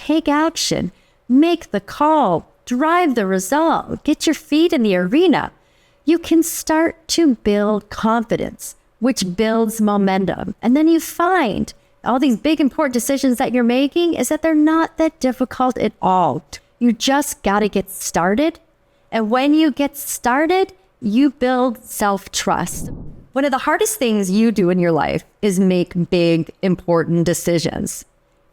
take action, make the call, drive the result, get your feet in the arena, you can start to build confidence, which builds momentum. And then you find all these big, important decisions that you're making is that they're not that difficult at all. You just got to get started. And when you get started, you build self-trust. One of the hardest things you do in your life is make big, important decisions.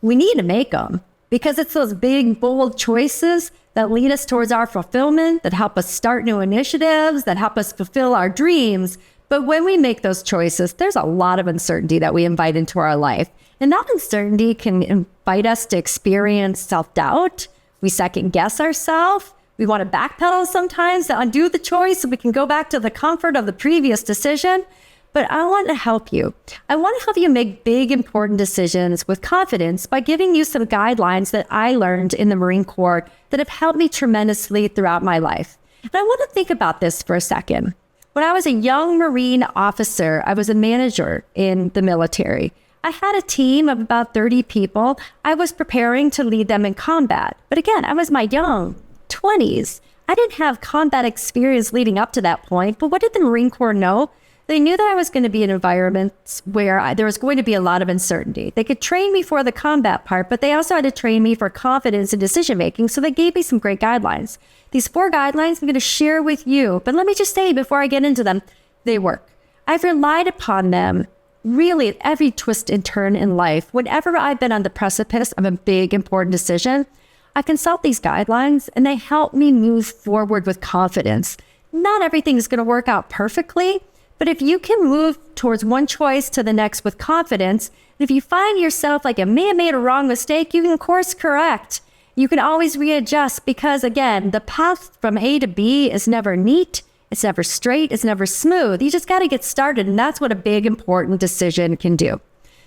We need to make them because it's those big, bold choices that lead us towards our fulfillment, that help us start new initiatives, that help us fulfill our dreams. But when we make those choices, there's a lot of uncertainty that we invite into our life. And that uncertainty can invite us to experience self-doubt. We second guess ourselves. We want to backpedal sometimes to undo the choice so we can go back to the comfort of the previous decision. But I want to help you. I want to help you make big, important decisions with confidence by giving you some guidelines that I learned in the Marine Corps that have helped me tremendously throughout my life. And I want to think about this for a second. When I was a young Marine officer, I was a manager in the military. I had a team of about 30 people. I was preparing to lead them in combat. But again, I was my young 20s. I didn't have combat experience leading up to that point. But what did the Marine Corps know? They knew that I was going to be in environments where there was going to be a lot of uncertainty. They could train me for the combat part, but they also had to train me for confidence and decision-making. So they gave me some great guidelines. These 4 guidelines I'm going to share with you. But let me just say before I get into them, they work. I've relied upon them really at every twist and turn in life. Whenever I've been on the precipice of a big, important decision, I consult these guidelines and they help me move forward with confidence. Not everything is going to work out perfectly, but if you can move towards one choice to the next with confidence, if you find yourself like you may have made a wrong mistake, you can course correct. You can always readjust because, again, the path from A to B is never neat. It's never straight. It's never smooth. You just got to get started. And that's what a big, important decision can do.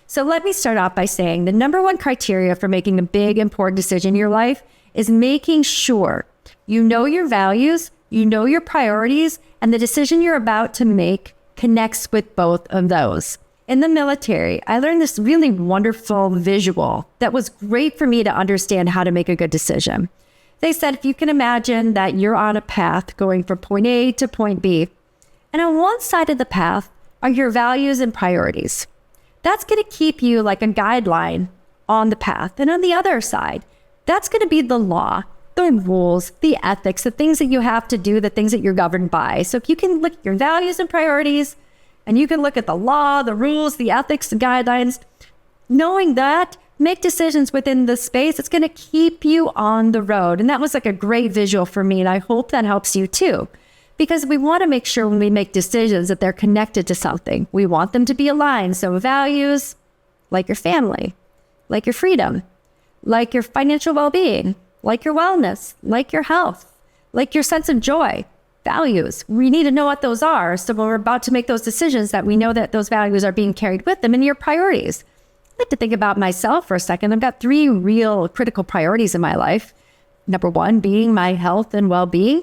So let me start off by saying the number one criteria for making a big, important decision in your life is making sure you know your values, you know your priorities, and the decision you're about to make connects with both of those. In the military, I learned this really wonderful visual that was great for me to understand how to make a good decision. They said, if you can imagine that you're on a path going from point A to point B, and on one side of the path are your values and priorities. That's going to keep you like a guideline on the path. And on the other side, that's going to be the law, the rules, the ethics, the things that you have to do, the things that you're governed by. So if you can look at your values and priorities, and you can look at the law, the rules, the ethics, the guidelines, knowing that, make decisions within the space. It's going to keep you on the road. And that was like a great visual for me. And I hope that helps you too, because we want to make sure when we make decisions that they're connected to something. We want them to be aligned. So values, like your family, like your freedom, like your financial well-being, like your wellness, like your health, like your sense of joy. Values. We need to know what those are. So when we're about to make those decisions, that we know that those values are being carried with them. And your priorities. I like to think about myself for a second. I've got 3 real critical priorities in my life. Number 1 being my health and well-being.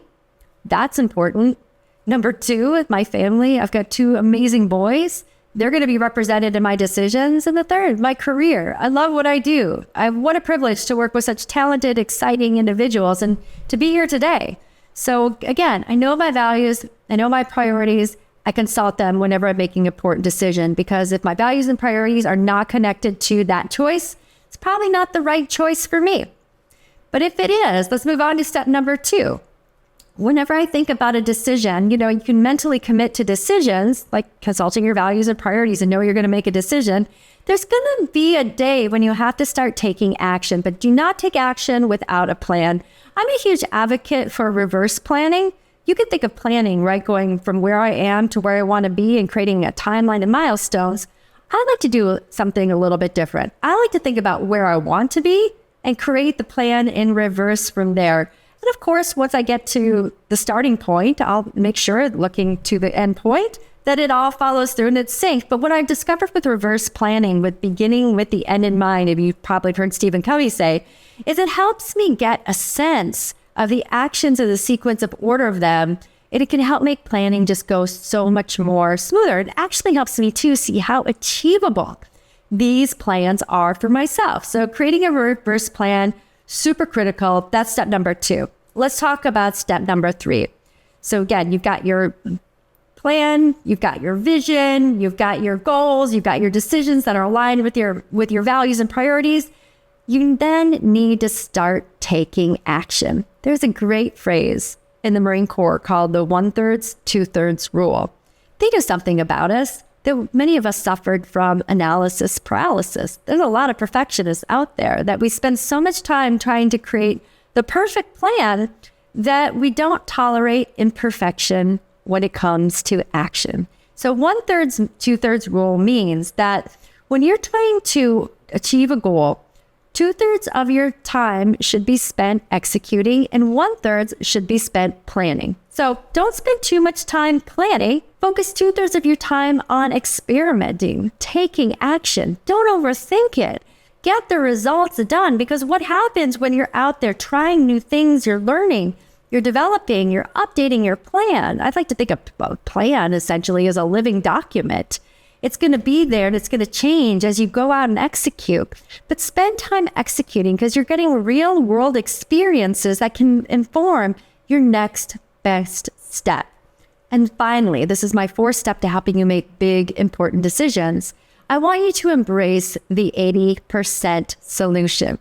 That's important. Number 2 is my family. I've got 2 amazing boys. They're going to be represented in my decisions. And the 3rd, my career. I love what I do. What a privilege to work with such talented, exciting individuals and to be here today. So again, I know my values, I know my priorities, I consult them whenever I'm making an important decision, because if my values and priorities are not connected to that choice, it's probably not the right choice for me. But if it is, let's move on to step number 2. Whenever I think about a decision, you can mentally commit to decisions, like consulting your values and priorities and know you're going to make a decision. There's going to be a day when you have to start taking action, but do not take action without a plan. I'm a huge advocate for reverse planning. You can think of planning, right? Going from where I am to where I want to be and creating a timeline and milestones. I like to do something a little bit different. I like to think about where I want to be and create the plan in reverse from there. And of course, once I get to the starting point, I'll make sure, looking to the end point, that it all follows through and it's synced. But what I've discovered with reverse planning, with beginning with the end in mind, if you've probably heard Stephen Covey say, is it helps me get a sense of the actions of the sequence of order of them. And it can help make planning just go so much more smoother. It actually helps me to see how achievable these plans are for myself. So creating a reverse plan super critical. That's step number 2. Let's talk about step number 3. So again, you've got your plan, you've got your vision, you've got your goals, you've got your decisions that are aligned with your values and priorities. You then need to start taking action. There's a great phrase in the Marine Corps called the 1/3, 2/3 rule. They do something about us. Many of us suffered from analysis paralysis. There's a lot of perfectionists out there that we spend so much time trying to create the perfect plan that we don't tolerate imperfection when it comes to action. So 1/3, 2/3 rule means that when you're trying to achieve a goal, 2/3 of your time should be spent executing and 1/3 should be spent planning. So don't spend too much time planning. Focus 2/3 of your time on experimenting, taking action. Don't overthink it. Get the results done, because what happens when you're out there trying new things, you're learning, you're developing, you're updating your plan. I'd like to think of a plan essentially as a living document. It's going to be there and it's going to change as you go out and execute. But spend time executing, because you're getting real world experiences that can inform your next best step. And finally, this is my 4th step to helping you make big, important decisions. I want you to embrace the 80% solution.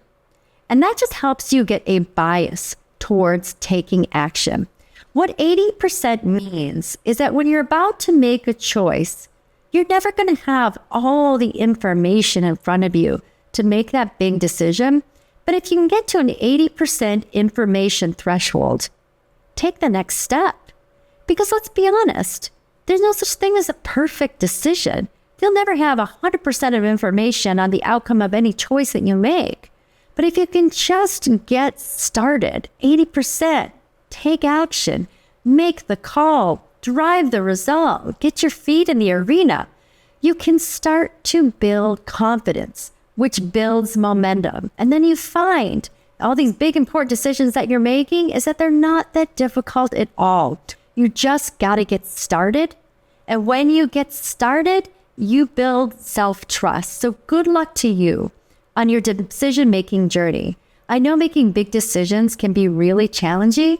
And that just helps you get a bias towards taking action. What 80% means is that when you're about to make a choice, you're never going to have all the information in front of you to make that big decision. But if you can get to an 80% information threshold, take the next step. Because let's be honest, there's no such thing as a perfect decision. You'll never have 100% of information on the outcome of any choice that you make. But if you can just get started, 80%, take action, make the call, drive the result, get your feet in the arena, you can start to build confidence, which builds momentum. And then you find all these big, important decisions that you're making is that they're not that difficult at all. You just got to get started. And when you get started, you build self-trust. So good luck to you on your decision-making journey. I know making big decisions can be really challenging,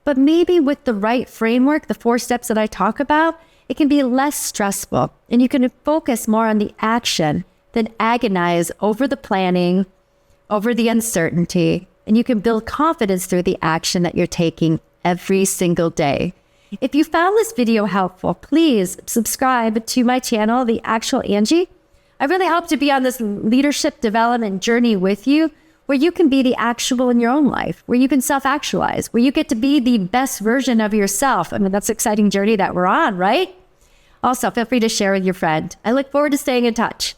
but maybe with the right framework, the 4 steps that I talk about, it can be less stressful and you can focus more on the action than agonize over the planning, over the uncertainty, and you can build confidence through the action that you're taking every single day. If you found this video helpful, please subscribe to my channel, The Actual Angie. I really hope to be on this leadership development journey with you, where you can be the actual in your own life, where you can self-actualize, where you get to be the best version of yourself. I mean, that's an exciting journey that we're on, right? Also, feel free to share with your friend. I look forward to staying in touch.